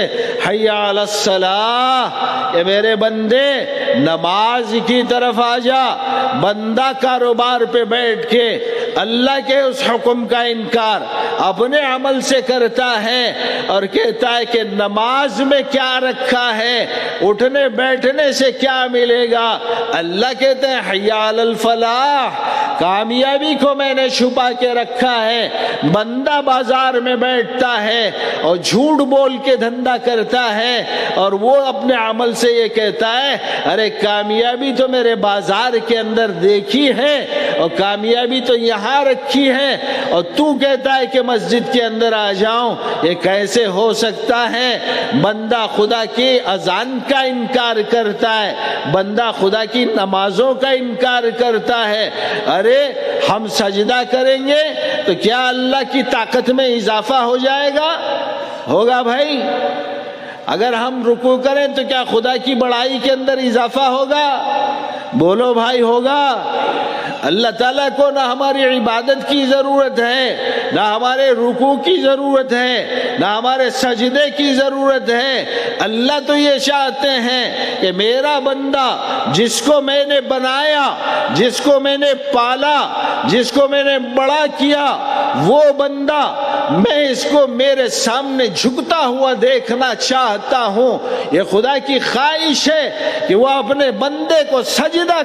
حی علی الصلاۃ، کہ میرے بندے نماز کی طرف آ جا۔ بندہ کاروبار پہ بیٹھ کے اللہ کے اس حکم کا انکار اپنے عمل سے کرتا ہے اور کہتا ہے کہ نماز میں کیا رکھا ہے، اٹھنے بیٹھنے سے کیا ملے گا۔ اللہ کہتے ہیں حی علی الفلاح، کامیابی کو میں نے چھپا کے رکھا ہے۔ بندہ بازار میں بیٹھتا ہے اور جھوٹ بول کے دھندا کرتا ہے، اور وہ اپنے عمل سے یہ کہتا ہے ارے کامیابی تو میرے بازار کے اندر دیکھی ہے اور کامیابی تو یہاں رکھی ہے، اور تو کہتا ہے کہ مسجد کے اندر آ جاؤں، یہ کیسے ہو سکتا ہے؟ بندہ خدا کی اذان کا انکار کرتا ہے، بندہ خدا کی نمازوں کا انکار کرتا ہے۔ ارے ہم سجدہ کریں گے تو کیا اللہ کی طاقت میں اضافہ ہو جائے گا؟ ہوگا بھائی۔ اگر ہم رکوع کریں تو کیا خدا کی بڑائی کے اندر اضافہ ہوگا؟ بولو بھائی، ہوگا۔ اللہ تعالیٰ کو نہ ہماری عبادت کی ضرورت ہے، نہ ہمارے رکوع کی ضرورت ہے، نہ ہمارے سجدے کی ضرورت ہے۔ اللہ تو یہ چاہتے ہیں کہ میرا بندہ جس کو میں نے بنایا، جس کو میں نے پالا، جس کو میں نے بڑا کیا، وہ بندہ میں اس کو میرے سامنے جھکتا ہوا دیکھنا چاہتا ہوں۔ یہ خدا کی خواہش ہے کہ وہ اپنے بندے کو سجدہ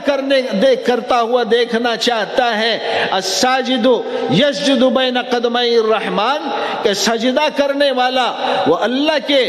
کرتا ہوا دیکھنا چاہتا ہے۔ الساجد یسجد بین قدمی الرحمن، کہ سجدہ کرنے والا وہ اللہ کے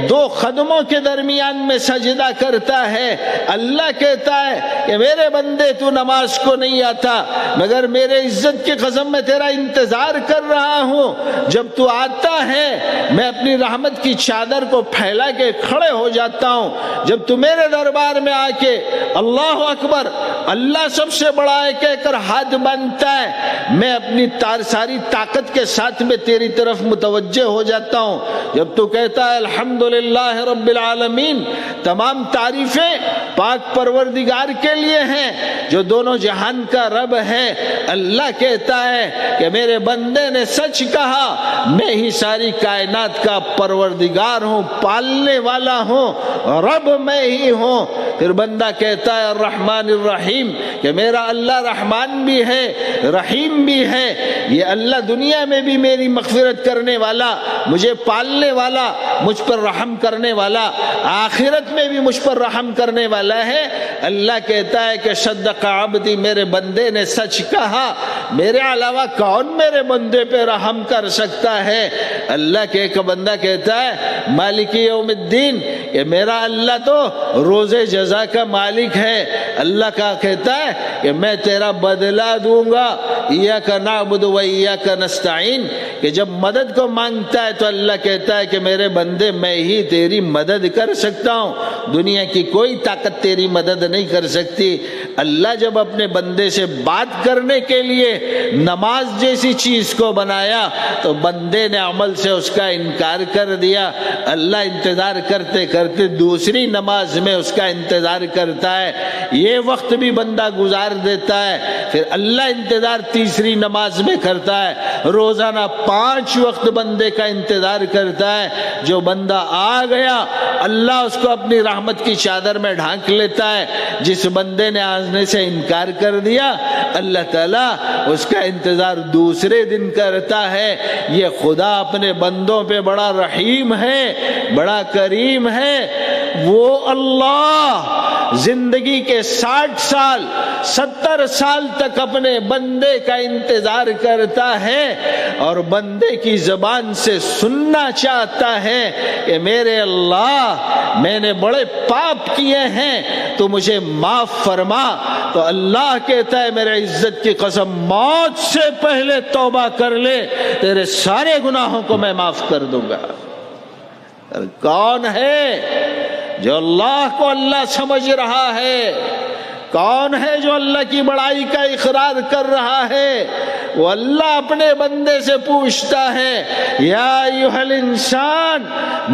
2 قدموں کے درمیان میں سجدہ کرتا ہے۔ اللہ کہتا ہے کہ میرے بندے تو نماز کو نہیں آتا، مگر میرے عزت کی قسم میں تیرا انتظار کر رہا ہوں، جب تو آتا ہے میں اپنی رحمت کی چادر کو پھیلا کے کھڑے ہو جاتا ہوں. جب تو میرے دربار میں آ کے اللہ اکبر اللہ سب سے بڑا ہے کہہ کر ہاتھ باندھتا ہے، میں اپنی ساری طاقت کے ساتھ میں تیری طرف متوجہ ہو جاتا ہوں. جب تو کہتا ہے الحمدللہ رب العالمین، تمام تعریفیں پاک پروردگار کے لیے ہیں جو دونوں جہان کا رب ہے. اللہ کہتا ہے کہ میرے بندے نے سچ کہا، میں ہی ساری کائنات کا پروردگار ہوں، پالنے والا ہوں، رب میں ہی ہوں. پھر بندہ کہتا ہے الرحمن الرحیم کہ میرا اللہ رحمان بھی ہے رحیم بھی ہے. یہ اللہ دنیا میں بھی میری مغفرت کرنے والا، مجھے پالنے والا، مجھ پر رحم کرنے والا، آخرت میں بھی مجھ پر رحم کرنے والا ہے. اللہ کہتا ہے کہ صدق عبدی، میرے بندے نے سچ کہا، میرے علاوہ کون میرے بندے پہ رحم کر سکتا ہے. اللہ کے ایک بندہ کہتا ہے مالک یوم الدین کہ میرا اللہ تو روز جزا کا مالک ہے. اللہ کا کہتا ہے کہ میں تیرا بدلہ دوں گا. ایاک نعبد و ایاک نستعین، کہ جب مدد کو مانگتا ہے تو اللہ کہتا ہے کہ میرے بندے میں ہی تیری مدد کر سکتا ہوں، دنیا کی کوئی طاقت تیری مدد نہیں کر سکتی. اللہ جب اپنے بندے سے بات کرنے کے لیے نماز جیسی چیز کو بنایا تو بندے نے عمل سے اس کا انکار کر دیا. اللہ انتظار کرتے کرتے دوسری نماز میں اس کا انتظار کرتا ہے، یہ وقت بھی بندہ گزار دیتا ہے. پھر اللہ انتظار تیسری نماز میں کرتا ہے. روزانہ 5 وقت بندے کا انتظار کرتا ہے. جو بندہ آ گیا اللہ اس کو اپنی رحمت کی چادر میں ڈھانک لیتا ہے. جس بندے نے آنے سے انکار کر دیا اللہ تعالیٰ اس کا انتظار دوسرے دن کرتا ہے. یہ خدا اپنے بندوں پہ بڑا رحیم ہے، بڑا کریم ہے. وہ اللہ زندگی کے 60 سال 70 سال تک اپنے بندے کا انتظار کرتا ہے اور بندے کی زبان سے سننا چاہتا ہے کہ میرے اللہ میں نے بڑے پاپ کیے ہیں تو مجھے معاف فرما. تو اللہ کہتا ہے میرے عزت کی قسم موت سے پہلے توبہ کر لے، تیرے سارے گناہوں کو میں معاف کر دوں گا. کون ہے جو اللہ کو اللہ سمجھ رہا ہے؟ کون ہے جو اللہ کی بڑائی کا اقرار کر رہا ہے؟ وہ اللہ اپنے بندے سے پوچھتا ہے یا ایھا الانسان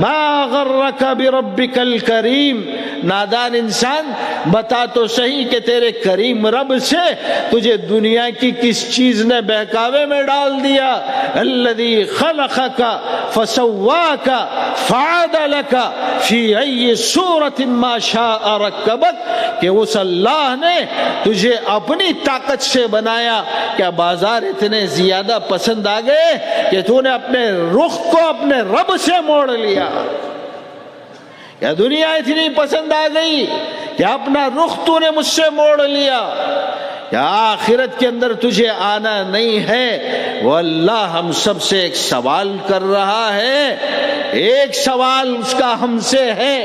ما غرک بربک الکریم. نادان انسان بتا تو صحیح کہ تیرے کریم رب سے تجھے دنیا کی کس چیز نے بہکاوے میں ڈال دیا. الذی خلقک فسواک فعدلک فی ای صورت ما شاء رکبک، کہ اس اللہ نے تجھے اپنی طاقت سے بنایا. کیا بازار اتنے زیادہ پسند آ گئے کہ تو نے اپنے رخ کو اپنے رب سے موڑ لیا؟ یا دنیا اتنی پسند آ گئی کہ اپنا رخ تو نے مجھ سے موڑ لیا؟ یا آخرت کے اندر تجھے آنا نہیں ہے؟ وہ اللہ ہم سب سے ایک سوال کر رہا ہے. ایک سوال اس کا ہم سے ہے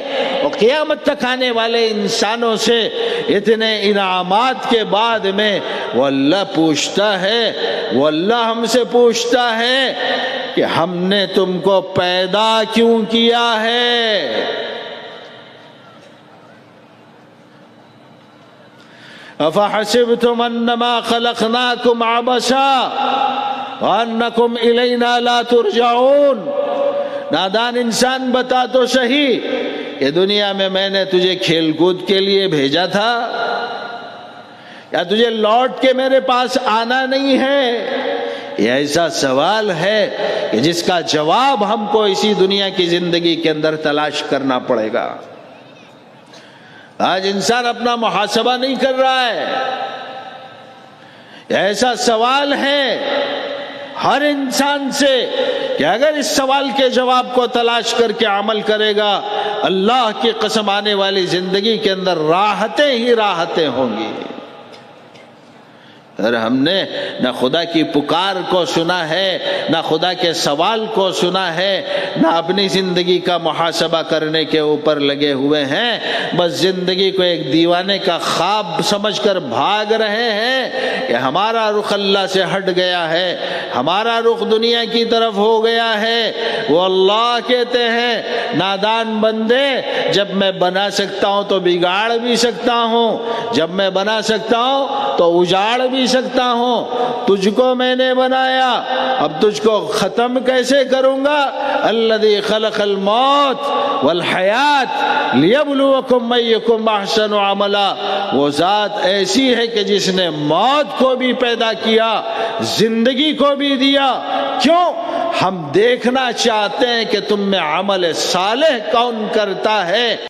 اور قیامت تک آنے والے انسانوں سے. اتنے انعامات کے بعد میں وہ اللہ پوچھتا ہے، وہ اللہ ہم سے پوچھتا ہے کہ ہم نے تم کو پیدا کیوں کیا ہے؟ افحسبتم انما خلقناکم عبثا وانکم الینا لا ترجعون. نادان انسان بتا تو صحیح کہ دنیا میں نے تجھے کھیل کود کے لیے بھیجا تھا یا تجھے لوٹ کے میرے پاس آنا نہیں ہے؟ یہ ایسا سوال ہے کہ جس کا جواب ہم کو اسی دنیا کی زندگی کے اندر تلاش کرنا پڑے گا. آج انسان اپنا محاسبہ نہیں کر رہا ہے. ایسا سوال ہے ہر انسان سے کہ اگر اس سوال کے جواب کو تلاش کر کے عمل کرے گا اللہ کی قسم آنے والی زندگی کے اندر راحتیں ہی راحتیں ہوں گی. اور ہم نے نہ خدا کی پکار کو سنا ہے، نہ خدا کے سوال کو سنا ہے، نہ اپنی زندگی کا محاسبہ کرنے کے اوپر لگے ہوئے ہیں، بس زندگی کو ایک دیوانے کا خواب سمجھ کر بھاگ رہے ہیں کہ ہمارا رخ اللہ سے ہٹ گیا ہے، ہمارا رخ دنیا کی طرف ہو گیا ہے۔ وہ اللہ کہتے ہیں نادان بندے، جب میں بنا سکتا ہوں تو بگاڑ بھی سکتا ہوں، جب میں بنا سکتا ہوں تو اجاڑ بھی سکتا ہوں، تجھ کو میں نے بنایا، اب تجھ کو ختم کیسے کروں گا؟ الذی خلق الموت والحیات لیبلوکم ایکم احسن عملا، وہ ذات ایسی ہے کہ جس نے موت کو بھی پیدا کیا، زندگی کو بھی دیا۔ کیوں؟ ہم دیکھنا چاہتے ہیں کہ تم میں عمل صالح کون کرتا ہے۔